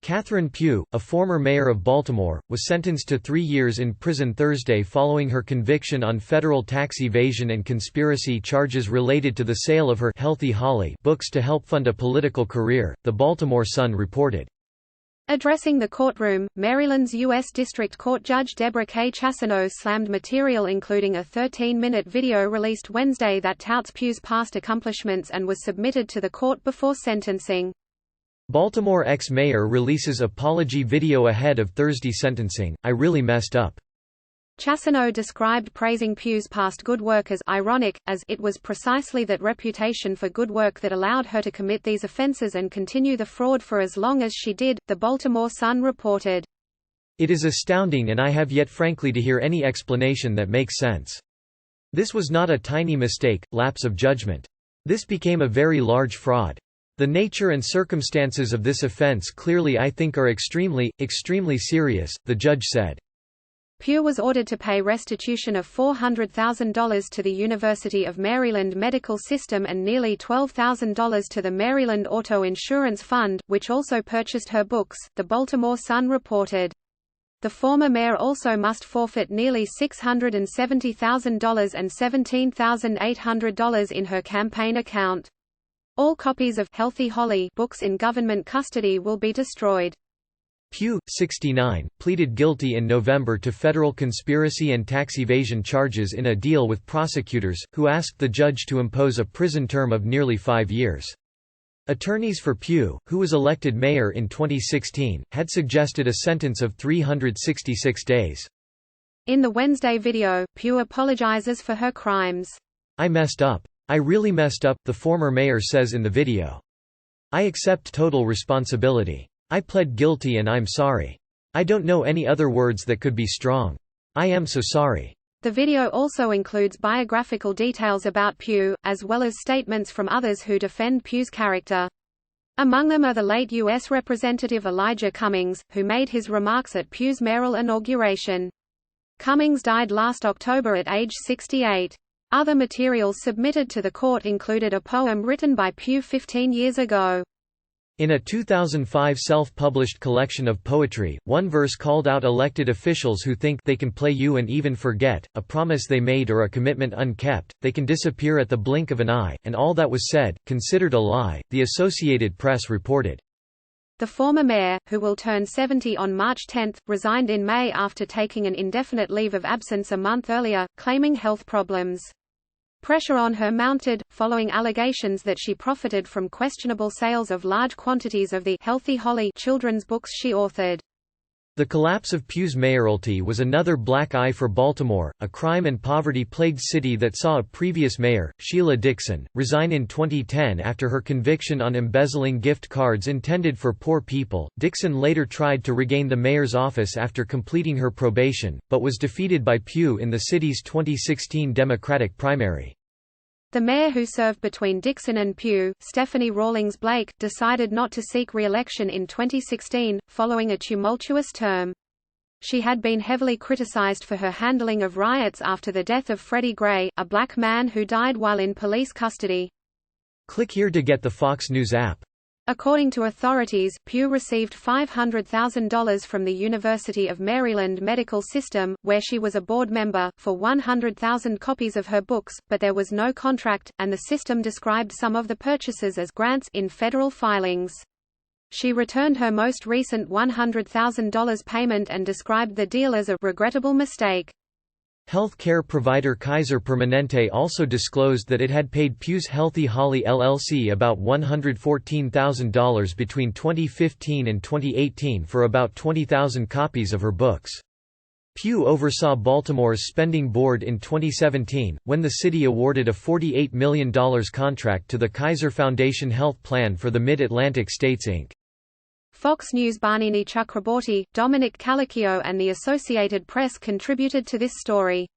Catherine Pugh, a former mayor of Baltimore, was sentenced to 3 years in prison Thursday following her conviction on federal tax evasion and conspiracy charges related to the sale of her Healthy Holly books to help fund a political career, the Baltimore Sun reported. Addressing the courtroom, Maryland's U.S. District Court Judge Deborah K. Chassaneau slammed material including a 13-minute video released Wednesday that touts Pugh's past accomplishments and was submitted to the court before sentencing. Baltimore ex-mayor releases apology video ahead of Thursday sentencing. "I really messed up." Chassaneau described praising Pugh's past good work as ironic, as it was precisely that reputation for good work that allowed her to commit these offenses and continue the fraud for as long as she did, the Baltimore Sun reported. "It is astounding, and I have yet frankly to hear any explanation that makes sense. This was not a tiny mistake, lapse of judgment. This became a very large fraud. The nature and circumstances of this offense clearly I think are extremely, extremely serious," the judge said. Pugh was ordered to pay restitution of $400,000 to the University of Maryland Medical System and nearly $12,000 to the Maryland Auto Insurance Fund, which also purchased her books, the Baltimore Sun reported. The former mayor also must forfeit nearly $670,000 and $17,800 in her campaign account. All copies of Healthy Holly books in government custody will be destroyed. Pugh, 69, pleaded guilty in November to federal conspiracy and tax evasion charges in a deal with prosecutors, who asked the judge to impose a prison term of nearly 5 years. Attorneys for Pugh, who was elected mayor in 2016, had suggested a sentence of 366 days. In the Wednesday video, Pugh apologizes for her crimes. "I messed up. I really messed up," the former mayor says in the video. "I accept total responsibility. I pled guilty and I'm sorry. I don't know any other words that could be strong. I am so sorry." The video also includes biographical details about Pugh, as well as statements from others who defend Pugh's character. Among them are the late U.S. Representative Elijah Cummings, who made his remarks at Pugh's mayoral inauguration. Cummings died last October at age 68. Other materials submitted to the court included a poem written by Pugh 15 years ago. In a 2005 self-published collection of poetry, one verse called out elected officials who think they can play you and even forget, a promise they made or a commitment unkept, they can disappear at the blink of an eye, and all that was said, considered a lie, the Associated Press reported. The former mayor, who will turn 70 on March 10, resigned in May after taking an indefinite leave of absence a month earlier, claiming health problems. Pressure on her mounted, following allegations that she profited from questionable sales of large quantities of the Healthy Holly children's books she authored. The collapse of Pugh's mayoralty was another black eye for Baltimore, a crime and poverty-plagued city that saw a previous mayor, Sheila Dixon, resign in 2010 after her conviction on embezzling gift cards intended for poor people. Dixon later tried to regain the mayor's office after completing her probation, but was defeated by Pugh in the city's 2016 Democratic primary. The mayor who served between Dixon and Pugh, Stephanie Rawlings Blake, decided not to seek re-election in 2016, following a tumultuous term. She had been heavily criticized for her handling of riots after the death of Freddie Gray, a black man who died while in police custody. Click here to get the Fox News app. According to authorities, Pugh received $500,000 from the University of Maryland Medical System, where she was a board member, for 100,000 copies of her books, but there was no contract, and the system described some of the purchases as grants in federal filings. She returned her most recent $100,000 payment and described the deal as a regrettable mistake. Health care provider Kaiser Permanente also disclosed that it had paid Pugh's Healthy Holly LLC about $114,000 between 2015 and 2018 for about 20,000 copies of her books. Pugh oversaw Baltimore's spending board in 2017, when the city awarded a $48 million contract to the Kaiser Foundation Health Plan for the Mid-Atlantic States Inc. Fox News' Barnini Chakraborty, Dominic Calicchio and the Associated Press contributed to this story.